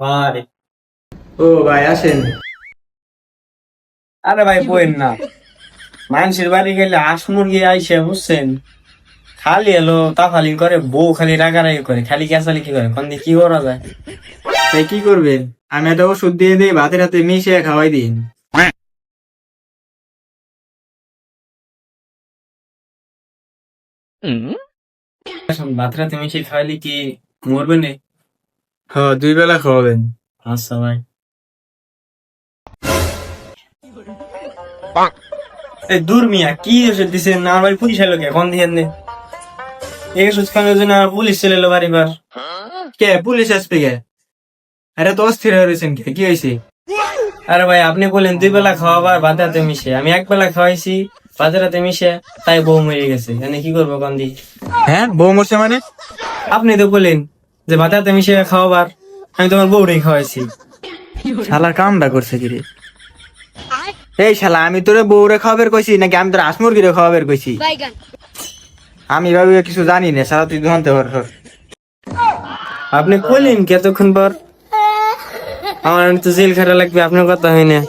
ভাই, ও ভাই আসেন। আরে ভাই বইন না, মানুষের বাড়ি গেলে হাঁস মুরগি আইসে বুঝছেন, খালি এলো তাফালি করে, বউ খালি রাগারাগি করে, খালি ক্যাসালি কি করে, কোন দিয়ে কি করা যায়? তাই কি করবেন? আমি একটা ওষুধ দিয়ে দিই, ভাতের হাতে মিশিয়ে খাওয়াই দিন। বাতরা তুমি কি খাইলে কি মরবে না? হ্যাঁ, 2 বেলা খাওয়াবেন। আচ্ছা ভাই। এই দূর মিয়া, কি ওষুধ দিছেন? আমার বাড়ি পুলিশ এলো কে, কোন দিয়ে নে? এই ওষুধ খাওয়ানোর জন্য আমার পুলিশ চলে এলো বাড়ি বার। কে পুলিশ আসবে কে? আরে তো অস্থির হয়ে রয়েছেন কে? কি হয়েছে? আরে ভাই, আপনি বললেন 2 বেলা খাওয়াবার ভাতের হাতে মিশে, আমি 1 বেলা খাওয়াইছি ভাতের হাতে মিশে, তাই বউ মরে গেছে। এনে কি করবো কোন দিয়ে? হ্যাঁ, বউ মরছে মানে? আপনি তো বললেন যে ভাতের হাতে মিশে খাওয়াবার, আমি তোমার বউরেই খাওয়াইছি। শালার কামটা করছে কি রে? এই শালা, আমি তোরে বউরে খাওয়াবের কইছি নাকি আমি তোর হাঁস মুরগিরে খাওয়াবের কইছি? আমি ভাবি কিছু জানি না, শালা তুই ধরতে পার। আপনি কইলেন কতক্ষণ পর? আমার তো জেল খাটা লাগবে, আপনার কথা হয় না।